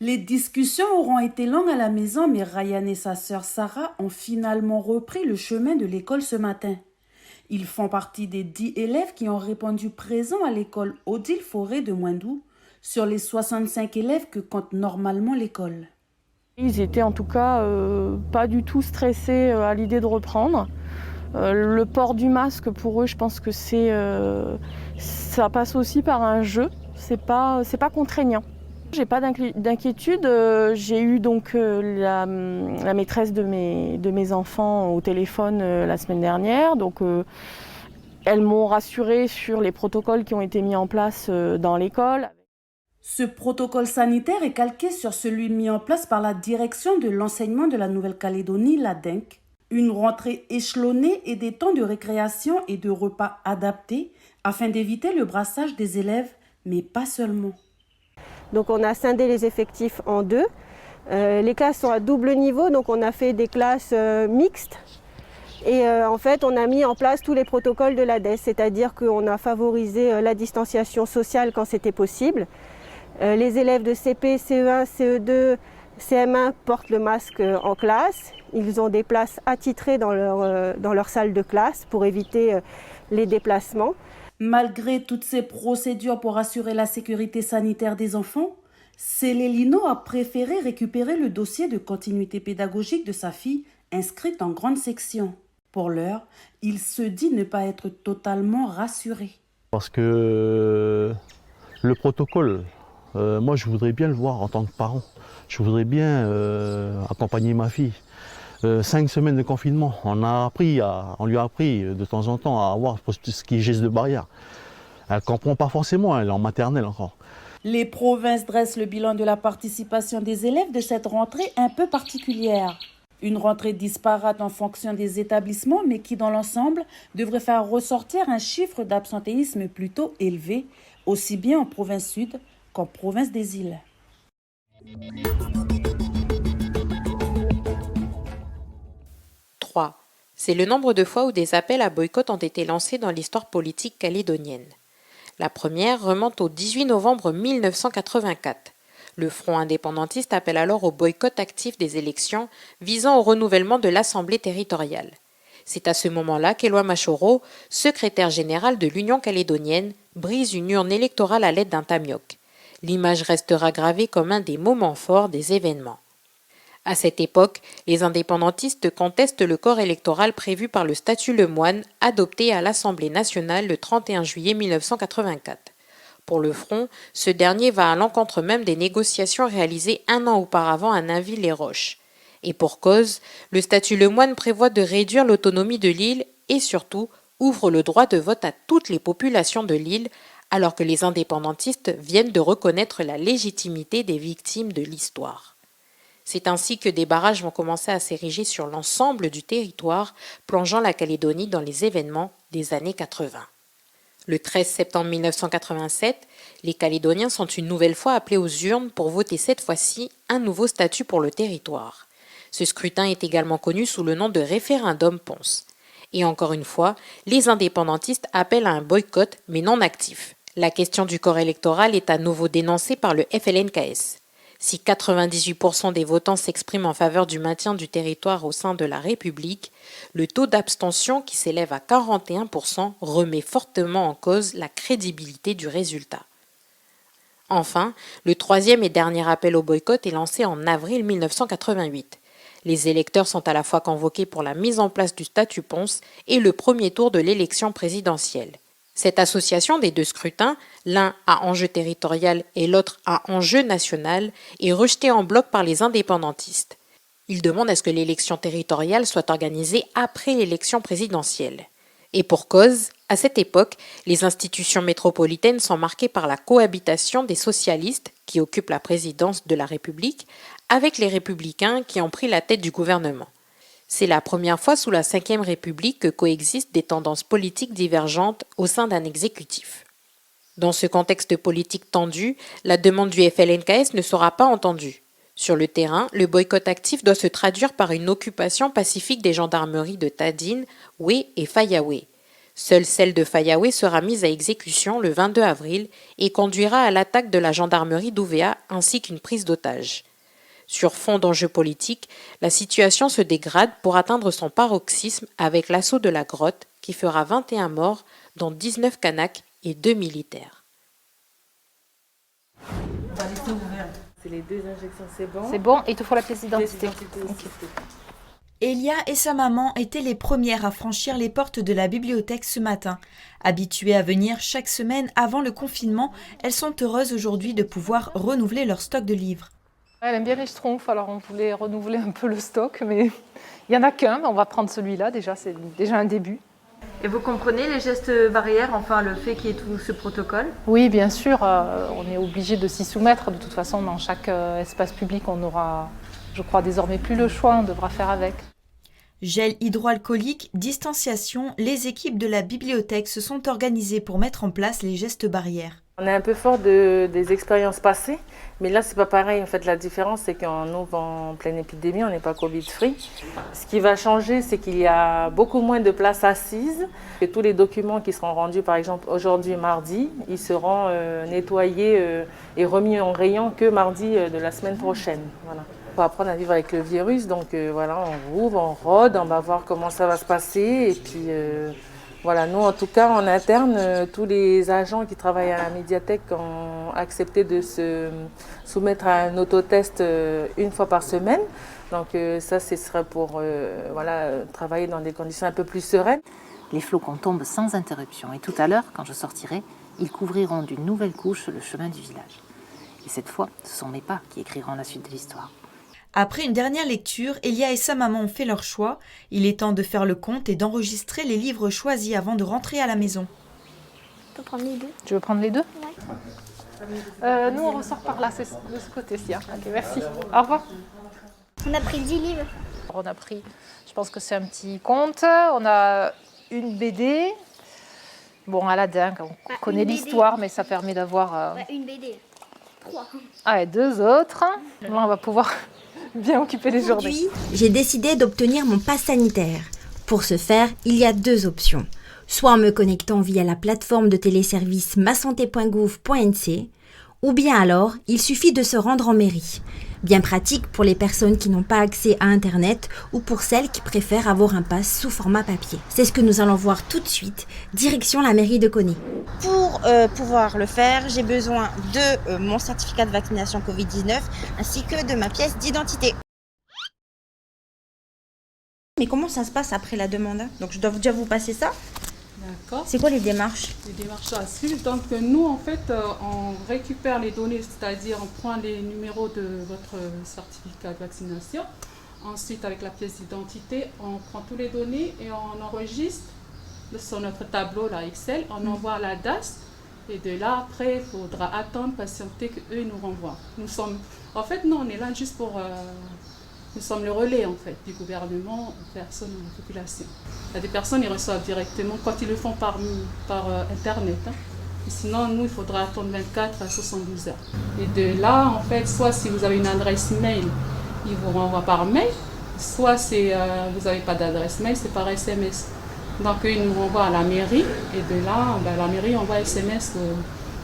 Les discussions auront été longues à la maison, mais Ryan et sa sœur Sarah ont finalement repris le chemin de l'école ce matin. Ils font partie des 10 élèves qui ont répondu présents à l'école Odile Forêt de Moindou sur les 65 élèves que compte normalement l'école. Ils étaient en tout cas pas du tout stressés à l'idée de reprendre. Le port du masque pour eux, je pense que ça passe aussi par un jeu, c'est pas contraignant. J'ai pas d'inquiétude, j'ai eu donc la maîtresse de mes enfants au téléphone la semaine dernière, donc elles m'ont rassurée sur les protocoles qui ont été mis en place dans l'école. Ce protocole sanitaire est calqué sur celui mis en place par la direction de l'enseignement de la Nouvelle-Calédonie, la DENC. Une rentrée échelonnée et des temps de récréation et de repas adaptés afin d'éviter le brassage des élèves, mais pas seulement. Donc on a scindé les effectifs en deux. Les classes sont à double niveau, donc on a fait des classes mixtes. Et en fait, on a mis en place tous les protocoles de l'ADES, c'est-à-dire qu'on a favorisé la distanciation sociale quand c'était possible. Les élèves de CP, CE1, CE2, CM1 portent le masque en classe. Ils ont des places attitrées dans leur salle de classe pour éviter les déplacements. Malgré toutes ces procédures pour assurer la sécurité sanitaire des enfants, Célélino a préféré récupérer le dossier de continuité pédagogique de sa fille inscrite en grande section. Pour l'heure, il se dit ne pas être totalement rassuré. Parce que le protocole, moi je voudrais bien le voir en tant que parent. Je voudrais bien accompagner ma fille. 5 semaines de confinement, on lui a appris de temps en temps à avoir tout ce qui est geste de barrière. Elle ne comprend pas forcément, elle est en maternelle encore. Les provinces dressent le bilan de la participation des élèves de cette rentrée un peu particulière. Une rentrée disparate en fonction des établissements, mais qui dans l'ensemble devrait faire ressortir un chiffre d'absentéisme plutôt élevé, aussi bien en province sud qu'en province des îles. 3. C'est le nombre de fois où des appels à boycott ont été lancés dans l'histoire politique calédonienne. La première remonte au 18 novembre 1984. Le Front indépendantiste appelle alors au boycott actif des élections visant au renouvellement de l'Assemblée territoriale. C'est à ce moment-là qu'Éloi Machoro, secrétaire général de l'Union calédonienne, brise une urne électorale à l'aide d'un tamioc. L'image restera gravée comme un des moments forts des événements. À cette époque, les indépendantistes contestent le corps électoral prévu par le statut Lemoine, adopté à l'Assemblée nationale le 31 juillet 1984. Pour le Front, ce dernier va à l'encontre même des négociations réalisées un an auparavant à Nainville-les-Roches. Et pour cause, le statut Lemoine prévoit de réduire l'autonomie de l'île et surtout ouvre le droit de vote à toutes les populations de l'île, alors que les indépendantistes viennent de reconnaître la légitimité des victimes de l'histoire. C'est ainsi que des barrages vont commencer à s'ériger sur l'ensemble du territoire, plongeant la Calédonie dans les événements des années 80. Le 13 septembre 1987, les Calédoniens sont une nouvelle fois appelés aux urnes pour voter cette fois-ci un nouveau statut pour le territoire. Ce scrutin est également connu sous le nom de référendum Ponce. Et encore une fois, les indépendantistes appellent à un boycott, mais non actif. La question du corps électoral est à nouveau dénoncée par le FLNKS. Si 98% des votants s'expriment en faveur du maintien du territoire au sein de la République, le taux d'abstention qui s'élève à 41% remet fortement en cause la crédibilité du résultat. Enfin, le troisième et dernier appel au boycott est lancé en avril 1988. Les électeurs sont à la fois convoqués pour la mise en place du statut Ponce et le premier tour de l'élection présidentielle. Cette association des deux scrutins, l'un à enjeu territorial et l'autre à enjeu national, est rejetée en bloc par les indépendantistes. Ils demandent à ce que l'élection territoriale soit organisée après l'élection présidentielle. Et pour cause, à cette époque, les institutions métropolitaines sont marquées par la cohabitation des socialistes, qui occupent la présidence de la République, avec les républicains qui ont pris la tête du gouvernement. C'est la première fois sous la Ve République que coexistent des tendances politiques divergentes au sein d'un exécutif. Dans ce contexte politique tendu, la demande du FLNKS ne sera pas entendue. Sur le terrain, le boycott actif doit se traduire par une occupation pacifique des gendarmeries de Tadine, Oué et Fayaoué. Seule celle de Fayaoué sera mise à exécution le 22 avril et conduira à l'attaque de la gendarmerie d'Ouvéa ainsi qu'une prise d'otage. Sur fond d'enjeux politiques, la situation se dégrade pour atteindre son paroxysme avec l'assaut de la grotte qui fera 21 morts, dont 19 Kanaks et 2 militaires. C'est les 2 injections, c'est bon. C'est bon, il te faut la pièce d'identité. Okay. Elia et sa maman étaient les premières à franchir les portes de la bibliothèque ce matin. Habituées à venir chaque semaine avant le confinement, elles sont heureuses aujourd'hui de pouvoir renouveler leur stock de livres. Elle aime bien les schtroumpfs, alors on voulait renouveler un peu le stock, mais il n'y en a qu'un, on va prendre celui-là déjà, c'est déjà un début. Et vous comprenez les gestes barrières, enfin le fait qu'il y ait tout ce protocole? Oui, bien sûr, on est obligé de s'y soumettre. De toute façon, dans chaque espace public, on aura, je crois, désormais plus le choix, on devra faire avec. Gel hydroalcoolique, distanciation, les équipes de la bibliothèque se sont organisées pour mettre en place les gestes barrières. On est un peu fort des expériences passées, mais là c'est pas pareil. En fait, la différence c'est qu'on ouvre en pleine épidémie, on n'est pas Covid-free. Ce qui va changer, c'est qu'il y a beaucoup moins de places assises. Et tous les documents qui seront rendus, par exemple aujourd'hui mardi, ils seront nettoyés et remis en rayon que mardi de la semaine prochaine. Voilà. On va apprendre à vivre avec le virus, donc voilà, on rouvre, on rôde, on va voir comment ça va se passer. Et puis voilà, nous en tout cas en interne, tous les agents qui travaillent à la médiathèque ont accepté de se soumettre à un autotest une fois par semaine. Donc ça, ce serait pour travailler dans des conditions un peu plus sereines. Les flocons tombent sans interruption et tout à l'heure, quand je sortirai, ils couvriront d'une nouvelle couche le chemin du village. Et cette fois, ce sont mes pas qui écriront la suite de l'histoire. Après une dernière lecture, Elia et sa maman ont fait leur choix. Il est temps de faire le compte et d'enregistrer les livres choisis avant de rentrer à la maison. Tu peux prendre les 2? Tu veux prendre les 2? Ouais. Nous, on ressort par là, c'est de ce côté-ci. Ok, merci. Au revoir. On a pris 10 livres. On a pris, je pense que c'est un petit conte. On a une BD. Bon, Aladdin, on connaît l'histoire, mais ça permet d'avoir... une BD. 3. Ah, et 2 autres. Là, on va pouvoir... bien occuper les journées. Aujourd'hui, j'ai décidé d'obtenir mon pass sanitaire. Pour ce faire, il y a 2 options. Soit en me connectant via la plateforme de téléservice masanté.gouv.nc, ou bien alors, il suffit de se rendre en mairie. Bien pratique pour les personnes qui n'ont pas accès à Internet ou pour celles qui préfèrent avoir un pass sous format papier. C'est ce que nous allons voir tout de suite, direction la mairie de Koné. Pour pouvoir le faire, j'ai besoin de mon certificat de vaccination Covid-19 ainsi que de ma pièce d'identité. Mais comment ça se passe après la demande? Donc je dois déjà vous passer ça? D'accord. C'est quoi les démarches? Les démarches à suivre. Donc nous, en fait, on récupère les données, c'est-à-dire on prend les numéros de votre certificat de vaccination. Ensuite, avec la pièce d'identité, on prend toutes les données et on enregistre sur notre tableau là, Excel. On envoie à la DAS et de là, après, il faudra attendre, patienter qu'eux nous renvoient. En fait, non, on est là juste pour... Nous sommes le relais en fait du gouvernement aux personnes, à la population. Il y a des personnes qui reçoivent directement quand ils le font par Internet. Et sinon, nous, il faudra attendre 24 à 72 heures. Et de là, en fait, soit si vous avez une adresse mail, ils vous renvoient par mail. Soit si vous n'avez pas d'adresse mail, c'est par SMS. Donc, ils nous renvoient à la mairie. Et de là, la mairie envoie SMS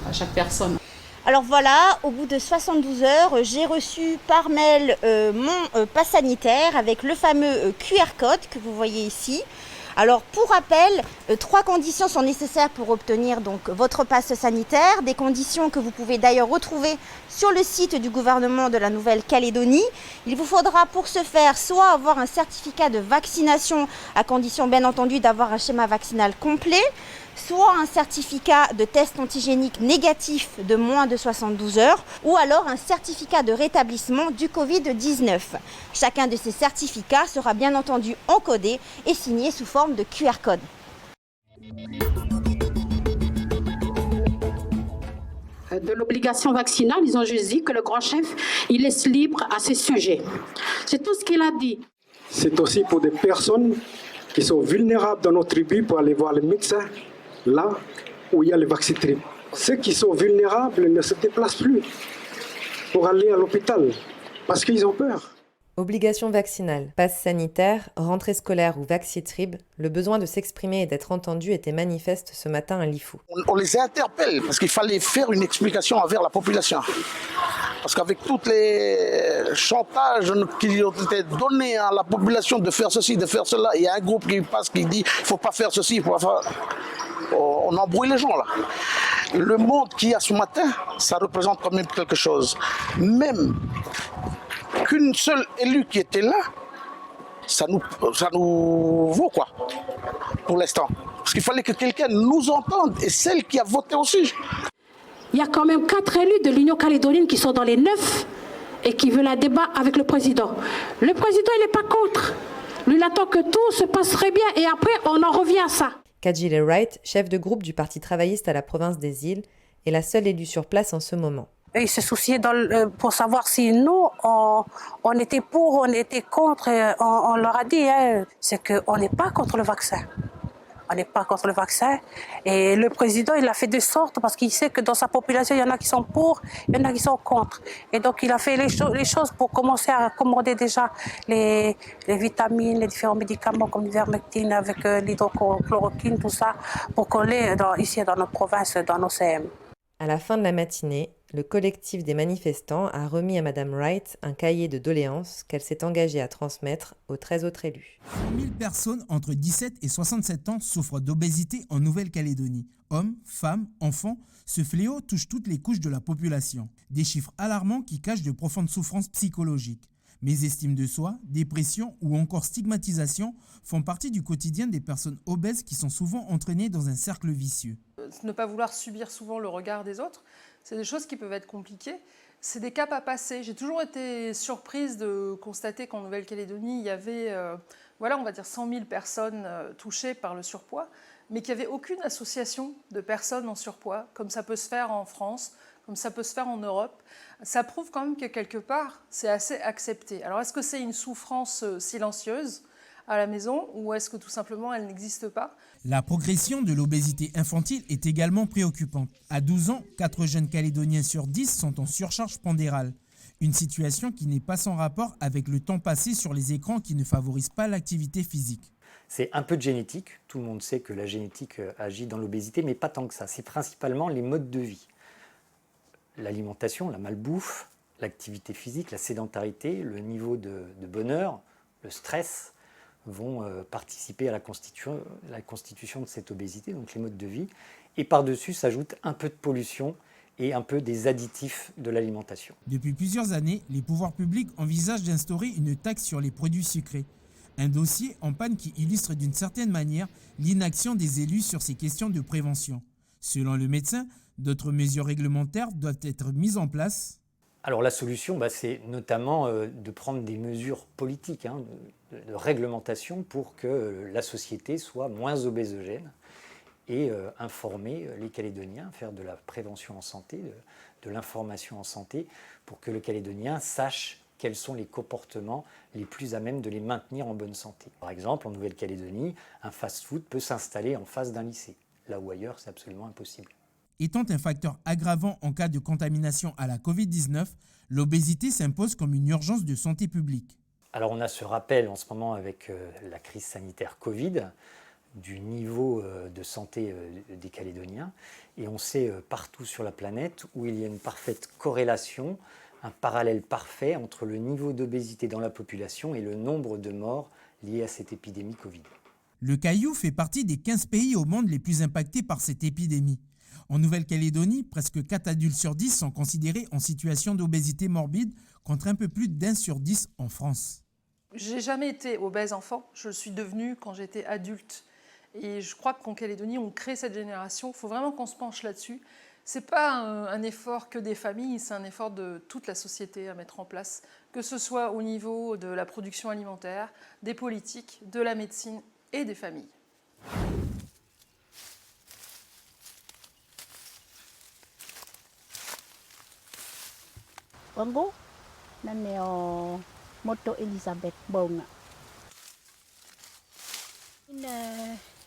à chaque personne. Alors voilà, au bout de 72 heures, j'ai reçu par mail mon pass sanitaire avec le fameux QR code que vous voyez ici. Alors pour rappel, 3 conditions sont nécessaires pour obtenir donc votre passe sanitaire, des conditions que vous pouvez d'ailleurs retrouver sur le site du gouvernement de la Nouvelle-Calédonie. Il vous faudra pour ce faire soit avoir un certificat de vaccination, à condition bien entendu d'avoir un schéma vaccinal complet, soit un certificat de test antigénique négatif de moins de 72 heures, ou alors un certificat de rétablissement du Covid-19. Chacun de ces certificats sera bien entendu encodé et signé sous forme de QR code. De l'obligation vaccinale, ils ont juste dit que le grand chef, il laisse libre à ces sujets. C'est tout ce qu'il a dit. C'est aussi pour des personnes qui sont vulnérables dans nos tribus pour aller voir les médecins, là où il y a les vaccins. Ceux qui sont vulnérables ne se déplacent plus pour aller à l'hôpital parce qu'ils ont peur. Obligation vaccinale, passe sanitaire, rentrée scolaire ou vaccietrib, le besoin de s'exprimer et d'être entendu était manifeste ce matin à Lifou. On les interpelle parce qu'il fallait faire une explication envers la population. Parce qu'avec tous les chantages qui ont été donnés à la population de faire ceci, de faire cela, il y a un groupe qui passe qui dit il ne faut pas faire ceci, il faut pas faire... On embrouille les gens là. Le monde qu'il y a ce matin, ça représente quand même quelque chose. Même qu'une seule élue qui était là, ça nous vaut quoi, pour l'instant. Parce qu'il fallait que quelqu'un nous entende, et celle qui a voté aussi. Il y a quand même 4 élus de l'Union calédonienne qui sont dans les 9 et qui veulent un débat avec le président. Le président, il n'est pas contre. Lui, il attend que tout se passerait bien et après, on en revient à ça. Kadjile Wright, chef de groupe du Parti travailliste à la province des Îles, est la seule élue sur place en ce moment. Et ils se souciaient pour savoir si nous, on était pour, on était contre. On leur a dit, c'est qu'on n'est pas contre le vaccin. On n'est pas contre le vaccin. Et le président, il a fait de sorte, parce qu'il sait que dans sa population, il y en a qui sont pour, il y en a qui sont contre. Et donc, il a fait les choses pour commencer à commander déjà les vitamines, les différents médicaments comme l'ivermectine avec l'hydrochloroquine, tout ça, pour qu'on l'ait ici dans nos provinces, dans nos CM. À la fin de la matinée, le collectif des manifestants a remis à Madame Wright un cahier de doléances qu'elle s'est engagée à transmettre aux 13 autres élus. 100 000 personnes entre 17 et 67 ans souffrent d'obésité en Nouvelle-Calédonie. Hommes, femmes, enfants, ce fléau touche toutes les couches de la population. Des chiffres alarmants qui cachent de profondes souffrances psychologiques. Mésestime de soi, dépression ou encore stigmatisation font partie du quotidien des personnes obèses qui sont souvent entraînées dans un cercle vicieux. Ne pas vouloir subir souvent le regard des autres, c'est des choses qui peuvent être compliquées. C'est des caps à passer. J'ai toujours été surprise de constater qu'en Nouvelle-Calédonie, il y avait, on va dire 100 000 personnes touchées par le surpoids, mais qu'il n'y avait aucune association de personnes en surpoids, comme ça peut se faire en France, comme ça peut se faire en Europe. Ça prouve quand même que quelque part, c'est assez accepté. Alors, est-ce que c'est une souffrance silencieuse à la maison ou est-ce que tout simplement elle n'existe pas? La progression de l'obésité infantile est également préoccupante. À 12 ans, 4 jeunes Calédoniens sur 10 sont en surcharge pondérale. Une situation qui n'est pas sans rapport avec le temps passé sur les écrans qui ne favorise pas l'activité physique. C'est un peu de génétique. Tout le monde sait que la génétique agit dans l'obésité, mais pas tant que ça. C'est principalement les modes de vie. L'alimentation, la malbouffe, l'activité physique, la sédentarité, le niveau de bonheur, le stress vont participer à la constitution de cette obésité, donc les modes de vie. Et par-dessus s'ajoute un peu de pollution et un peu des additifs de l'alimentation. Depuis plusieurs années, les pouvoirs publics envisagent d'instaurer une taxe sur les produits sucrés. Un dossier en panne qui illustre d'une certaine manière l'inaction des élus sur ces questions de prévention. Selon le médecin, d'autres mesures réglementaires doivent être mises en place. Alors la solution, c'est notamment de prendre des mesures politiques, de réglementation pour que la société soit moins obésogène et informer les Calédoniens, faire de la prévention en santé, de l'information en santé, pour que le Calédonien sache quels sont les comportements les plus à même de les maintenir en bonne santé. Par exemple, en Nouvelle-Calédonie, un fast-food peut s'installer en face d'un lycée, là où ailleurs c'est absolument impossible. Étant un facteur aggravant en cas de contamination à la Covid-19, l'obésité s'impose comme une urgence de santé publique. Alors on a ce rappel en ce moment avec la crise sanitaire Covid, du niveau de santé des Calédoniens, et on sait partout sur la planète où il y a une parfaite corrélation, un parallèle parfait entre le niveau d'obésité dans la population et le nombre de morts liés à cette épidémie Covid. Le Caillou fait partie des 15 pays au monde les plus impactés par cette épidémie. En Nouvelle-Calédonie, presque 4 adultes sur 10 sont considérés en situation d'obésité morbide, contre un peu plus d'1 sur 10 en France. J'ai jamais été obèse enfant, je le suis devenue quand j'étais adulte. Et je crois qu'en Calédonie, on crée cette génération. Il faut vraiment qu'on se penche là-dessus. Ce n'est pas un effort que des familles, c'est un effort de toute la société à mettre en place, que ce soit au niveau de la production alimentaire, des politiques, de la médecine et des familles. Bongo, naneo moto Elizabeth Bonga.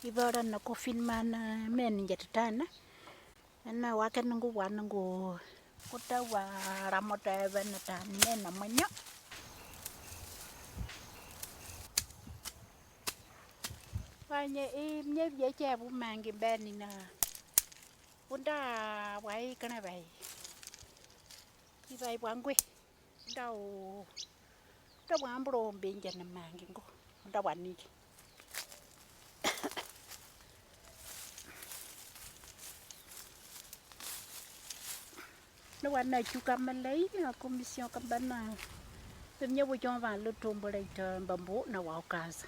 Ibara na confinement men jetana. Na wakan ngo wanango kota wa ramota benata nena manyo. Fanya nye vya bu mangi beni na. Unda wai kana bai. Ki bai bwangwe. Unda o. Unda bwambro mbenja na mangi ngo. Unda wani. No wana chuka malai na commission kambana. Pemnya bu chon va le tombo le bambo na wa kaza.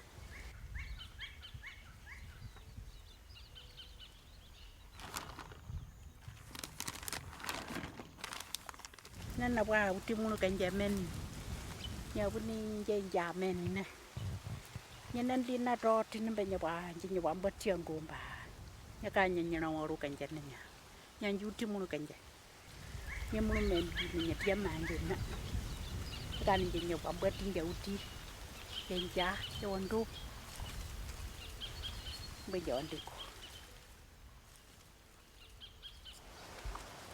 Nên là qua uti munu kanja men nhà buni ja men nè nên đi na ro tin bên nhà bà chỉ nhà bà tiang gomba nhà cái nhà nào ru kanja nè nhà uti munu kanja nhà munu men nhà tiang mang đi nè cái này nhà bà tin ja uti kanja cho anh ru bây giờ anh đi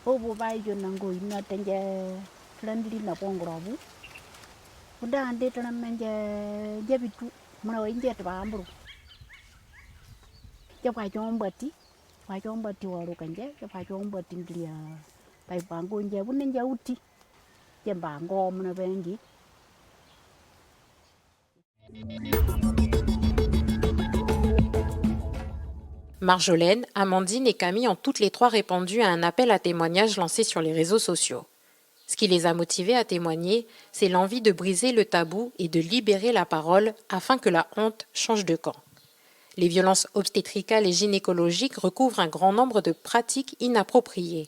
Obo bai jo nango ina tanja landli na pongrobu. Udah ande tanam manja jabitu mana inje tabambru. Ja pa jombati waru kanje ja pa jombati ndia pai bango nje bunen jauti. Ja bango mana bengi. Marjolaine, Amandine et Camille ont toutes les trois répondu à un appel à témoignage lancé sur les réseaux sociaux. Ce qui les a motivées à témoigner, c'est l'envie de briser le tabou et de libérer la parole afin que la honte change de camp. Les violences obstétricales et gynécologiques recouvrent un grand nombre de pratiques inappropriées.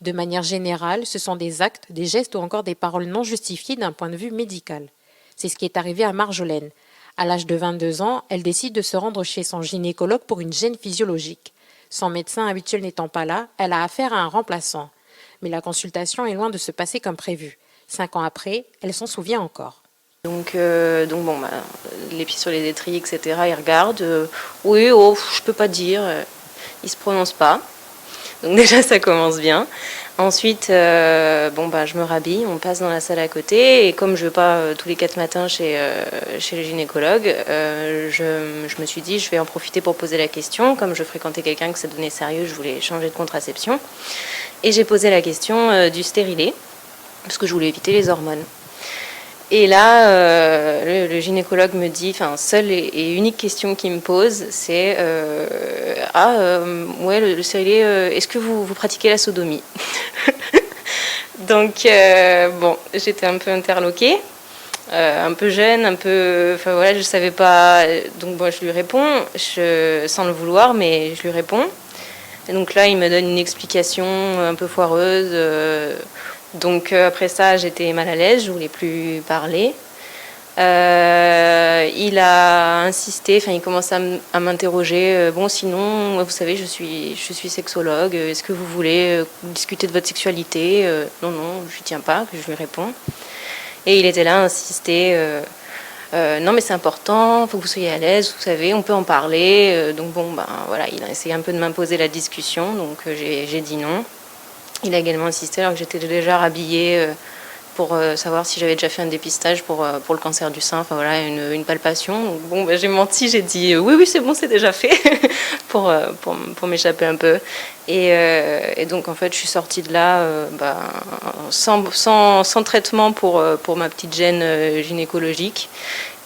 De manière générale, ce sont des actes, des gestes ou encore des paroles non justifiées d'un point de vue médical. C'est ce qui est arrivé à Marjolaine. À l'âge de 22 ans, elle décide de se rendre chez son gynécologue pour une gêne physiologique. Son médecin habituel n'étant pas là, elle a affaire à un remplaçant. Mais la consultation est loin de se passer comme prévu. 5 ans après, elle s'en souvient encore. Donc les pieds sur les étriers, etc., il regarde. Oui, je peux pas dire. Il se prononce pas. Donc déjà, ça commence bien. Ensuite, je me rhabille, on passe dans la salle à côté. Et comme je ne vais pas tous les 4 matins chez le gynécologue, je me suis dit, je vais en profiter pour poser la question. Comme je fréquentais quelqu'un que ça devenait sérieux, je voulais changer de contraception. Et j'ai posé la question du stérilet, parce que je voulais éviter les hormones. Et là, le gynécologue me dit, seule et unique question qu'il me pose, c'est le stérilet, est-ce que vous pratiquez la sodomie? Donc, j'étais un peu interloquée, un peu jeune, je savais pas. Donc, je lui réponds, sans le vouloir, mais je lui réponds. Et donc là, il me donne une explication un peu foireuse. Donc après ça, j'étais mal à l'aise, je voulais plus parler. Il a insisté, il commence à m'interroger. Sinon, vous savez, je suis sexologue. Est-ce que vous voulez discuter de votre sexualité? Non, je lui tiens pas, que je lui réponds. Et il était là à insister. Non, mais c'est important, faut que vous soyez à l'aise, vous savez, on peut en parler. Il a essayé un peu de m'imposer la discussion, donc j'ai dit non. Il a également insisté alors que j'étais déjà rhabillée pour savoir si j'avais déjà fait un dépistage pour le cancer du sein, une palpation. Donc j'ai menti, j'ai dit oui c'est bon, c'est déjà fait pour m'échapper un peu. Et donc en fait je suis sortie de là sans traitement pour ma petite gêne gynécologique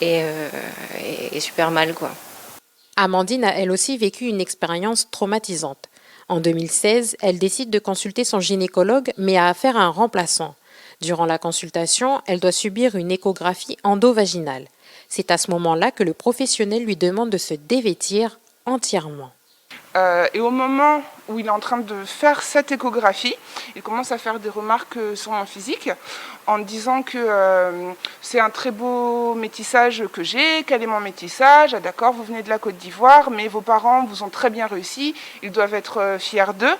et super mal quoi. Amandine a elle aussi vécu une expérience traumatisante. En 2016, elle décide de consulter son gynécologue, mais a affaire à un remplaçant. Durant la consultation, elle doit subir une échographie endovaginale. C'est à ce moment-là que le professionnel lui demande de se dévêtir entièrement. Et au moment où il est en train de faire cette échographie, il commence à faire des remarques sur mon physique en disant que c'est un très beau métissage que j'ai, quel est mon métissage, d'accord, vous venez de la Côte d'Ivoire, mais vos parents vous ont très bien réussi, ils doivent être fiers d'eux,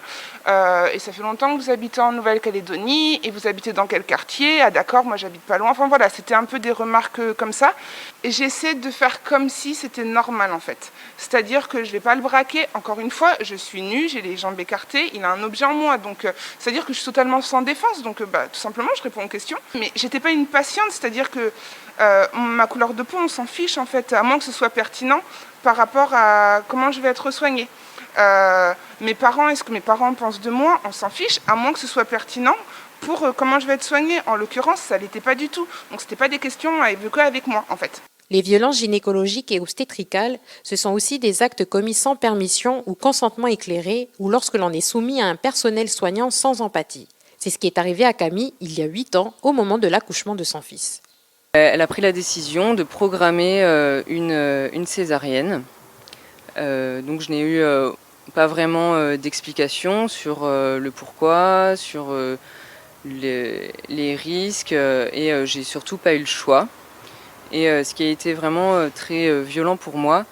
et ça fait longtemps que vous habitez en Nouvelle-Calédonie, et vous habitez dans quel quartier, ah d'accord, moi j'habite pas loin, c'était un peu des remarques comme ça, et j'essaie de faire comme si c'était normal en fait, c'est-à-dire que je vais pas le braquer, encore une fois, je suis nue, j'ai les jambes écartées, il a un objet en moi, donc c'est-à-dire que je suis totalement sans défense, donc tout simplement je réponds aux questions. Mais j'étais pas une patiente, c'est-à-dire que ma couleur de peau, on s'en fiche en fait, à moins que ce soit pertinent par rapport à comment je vais être soignée. Mes parents, est-ce que mes parents pensent de moi? On s'en fiche, à moins que ce soit pertinent pour comment je vais être soignée. En l'occurrence, ça ne l'était pas du tout. Donc ce n'était pas des questions à évoquer avec moi, en fait. Les violences gynécologiques et obstétricales, ce sont aussi des actes commis sans permission ou consentement éclairé, ou lorsque l'on est soumis à un personnel soignant sans empathie. C'est ce qui est arrivé à Camille il y a 8 ans, au moment de l'accouchement de son fils. Elle a pris la décision de programmer une césarienne. Donc je n'ai eu pas vraiment d'explication sur le pourquoi, sur les risques, et j'ai surtout pas eu le choix. Et ce qui a été vraiment très violent pour moi,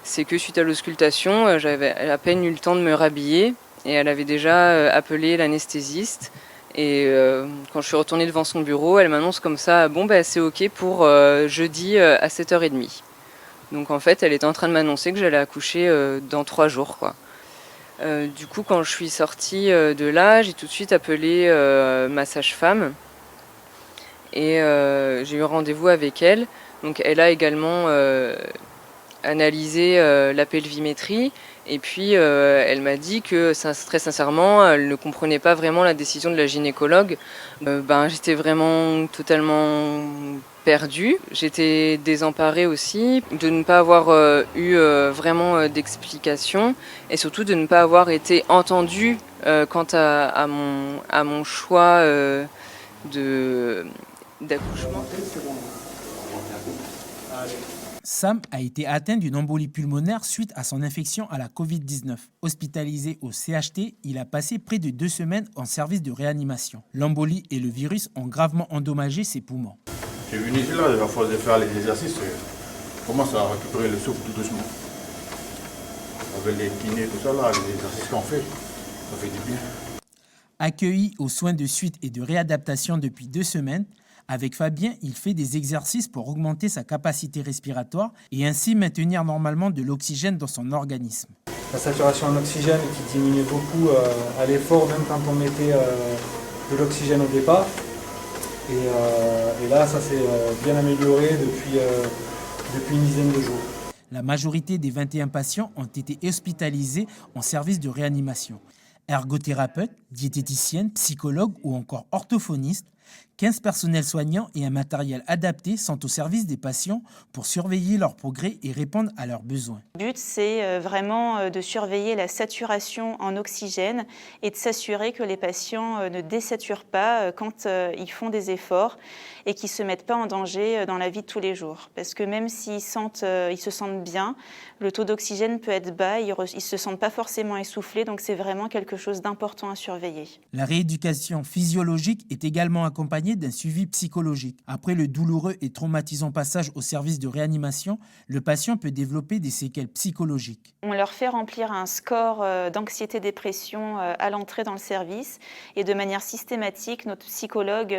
c'est que suite à l'auscultation, j'avais à peine eu le temps de me rhabiller et elle avait déjà appelé l'anesthésiste. Et quand je suis retournée devant son bureau, elle m'annonce comme ça, bon c'est ok pour jeudi à 7h30. Donc en fait, elle était en train de m'annoncer que j'allais accoucher dans 3 jours, quoi. Du coup, quand je suis sortie de là, j'ai tout de suite appelé ma sage-femme et j'ai eu rendez-vous avec elle. Donc elle a également analysé la pelvimétrie et puis elle m'a dit que très sincèrement, elle ne comprenait pas vraiment la décision de la gynécologue. J'étais vraiment totalement perdue. J'étais désemparée aussi de ne pas avoir eu vraiment d'explication et surtout de ne pas avoir été entendue quant à mon choix d'accouchement. Sam a été atteint d'une embolie pulmonaire suite à son infection à la Covid-19. Hospitalisé au CHT, il a passé près de 2 semaines en service de réanimation. L'embolie et le virus ont gravement endommagé ses poumons. Je suis venu ici là, à force de faire les exercices, je commence à récupérer le souffle tout doucement. Avec les kinés, tout ça là, les exercices qu'on fait, ça fait du bien. Accueilli aux soins de suite et de réadaptation depuis 2 semaines, avec Fabien, il fait des exercices pour augmenter sa capacité respiratoire et ainsi maintenir normalement de l'oxygène dans son organisme. La saturation en oxygène qui diminue beaucoup à l'effort, même quand on mettait de l'oxygène au départ. Et là, ça s'est bien amélioré depuis une dizaine de jours. La majorité des 21 patients ont été hospitalisés en service de réanimation. Ergothérapeutes, diététiciennes, psychologues ou encore orthophonistes, 15 personnels soignants et un matériel adapté sont au service des patients pour surveiller leur progrès et répondre à leurs besoins. Le but, c'est vraiment de surveiller la saturation en oxygène et de s'assurer que les patients ne désaturent pas quand ils font des efforts et qu'ils ne se mettent pas en danger dans la vie de tous les jours. Parce que même s'ils se sentent bien, le taux d'oxygène peut être bas, ils ne se sentent pas forcément essoufflés, donc c'est vraiment quelque chose d'important à surveiller. La rééducation physiologique est également accompagnée d'un suivi psychologique. Après le douloureux et traumatisant passage au service de réanimation, le patient peut développer des séquelles psychologiques. On leur fait remplir un score d'anxiété-dépression à l'entrée dans le service et de manière systématique, notre psychologue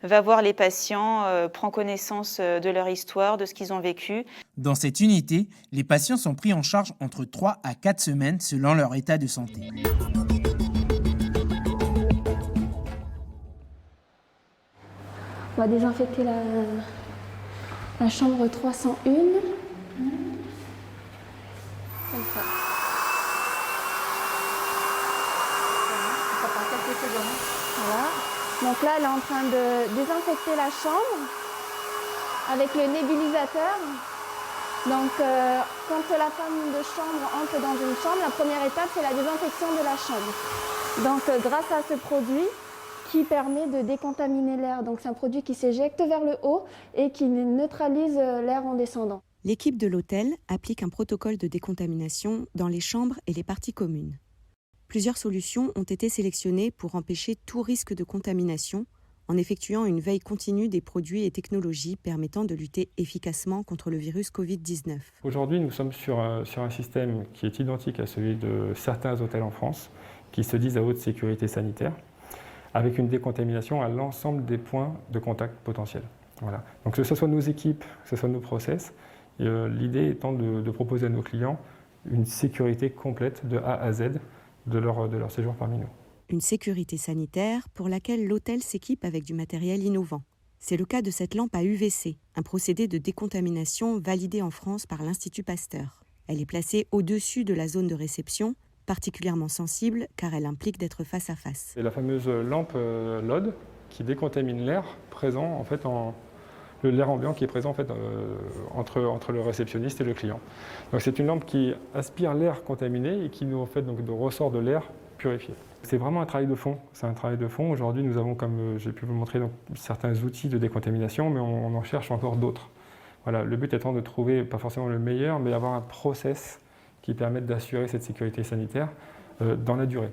va voir les patients, prend connaissance de leur histoire, de ce qu'ils ont vécu. Dans cette unité, les patients sont pris en charge entre 3 à 4 semaines selon leur état de santé. On va désinfecter la chambre 301. Comme ça. Voilà. Donc là, elle est en train de désinfecter la chambre avec le nébulisateur. Donc, quand la femme de chambre entre dans une chambre, la première étape, c'est la désinfection de la chambre. Donc, grâce à ce produit qui permet de décontaminer l'air. Donc, c'est un produit qui s'éjecte vers le haut et qui neutralise l'air en descendant. L'équipe de l'hôtel applique un protocole de décontamination dans les chambres et les parties communes. Plusieurs solutions ont été sélectionnées pour empêcher tout risque de contamination en effectuant une veille continue des produits et technologies permettant de lutter efficacement contre le virus Covid-19. Aujourd'hui, nous sommes sur un système qui est identique à celui de certains hôtels en France qui se disent à haute sécurité sanitaire, avec une décontamination à l'ensemble des points de contact potentiels. Voilà. Donc que ce soit nos équipes, que ce soit nos process, l'idée étant de proposer à nos clients une sécurité complète de A à Z de leur séjour parmi nous. Une sécurité sanitaire pour laquelle l'hôtel s'équipe avec du matériel innovant. C'est le cas de cette lampe à UVC, un procédé de décontamination validé en France par l'Institut Pasteur. Elle est placée au-dessus de la zone de réception, particulièrement sensible car elle implique d'être face à face. C'est la fameuse lampe LOD qui décontamine l'air présent en fait l'air ambiant qui est présent en fait, entre le réceptionniste et le client. Donc c'est une lampe qui aspire l'air contaminé et qui nous, en fait, donc, ressort de l'air purifié. C'est vraiment un travail de fond. C'est un travail de fond. Aujourd'hui, nous avons, comme j'ai pu vous montrer, donc, certains outils de décontamination, mais on en cherche encore d'autres. Voilà, le but étant de trouver, pas forcément le meilleur, mais avoir un process qui permette d'assurer cette sécurité sanitaire dans la durée.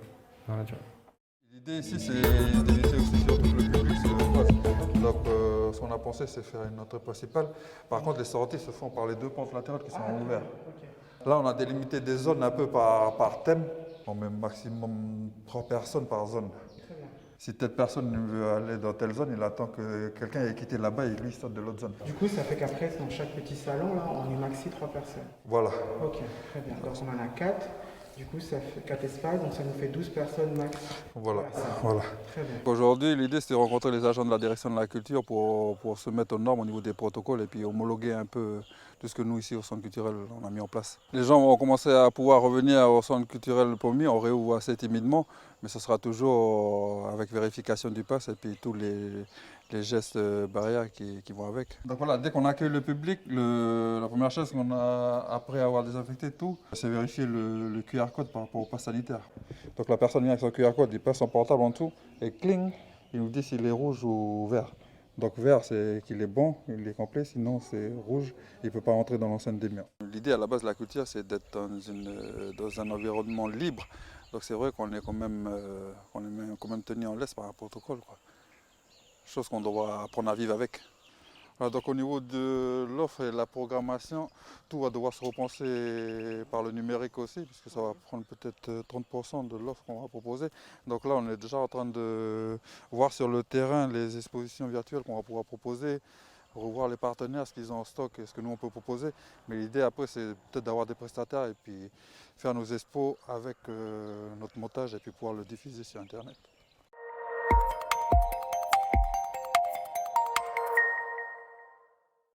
L'idée ici, c'est d'éviter aussi surtout que le public se croise. Donc, ce qu'on a pensé, c'est faire une entrée principale. Par contre, les sorties se font par les deux pentes latérales qui sont ouvertes. Là, on a délimité des zones un peu par thème. On met maximum 3 personnes par zone. Si telle personne veut aller dans telle zone, il attend que quelqu'un ait quitté là-bas et lui sorte de l'autre zone. Du coup, ça fait qu'après, dans chaque petit salon, là, on est maxi 3 personnes. Voilà. Ok, très bien. Donc on en a 4. Du coup, ça fait 4 espaces, donc ça nous fait 12 personnes max. Voilà. Très bien. Aujourd'hui, l'idée, c'était de rencontrer les agents de la direction de la culture pour se mettre aux normes au niveau des protocoles et puis homologuer un peu tout ce que nous, ici, au centre culturel, on a mis en place. Les gens vont commencer à pouvoir revenir au centre culturel Pommier. On réouvre assez timidement, mais ce sera toujours avec vérification du pass et puis tous les gestes barrières qui vont avec. Donc voilà, dès qu'on accueille le public, la première chose qu'on a, après avoir désinfecté tout, c'est vérifier le QR code par rapport au pass sanitaire. Donc la personne vient avec son QR code, il passe son portable en dessous et cling, il nous dit s'il est rouge ou vert. Donc vert, c'est qu'il est bon, il est complet, sinon c'est rouge, il ne peut pas rentrer dans l'enceinte des murs. L'idée à la base de la culture, c'est d'être dans un environnement libre. Donc c'est vrai qu'on est quand même tenu en laisse par un protocole, quoi. Chose qu'on doit apprendre à vivre avec. Alors donc au niveau de l'offre et de la programmation, tout va devoir se repenser par le numérique aussi, puisque ça va prendre peut-être 30% de l'offre qu'on va proposer. Donc là, on est déjà en train de voir sur le terrain les expositions virtuelles qu'on va pouvoir proposer, revoir les partenaires, ce qu'ils ont en stock et ce que nous on peut proposer. Mais l'idée après, c'est peut-être d'avoir des prestataires et puis faire nos expos avec notre montage et puis pouvoir le diffuser sur Internet.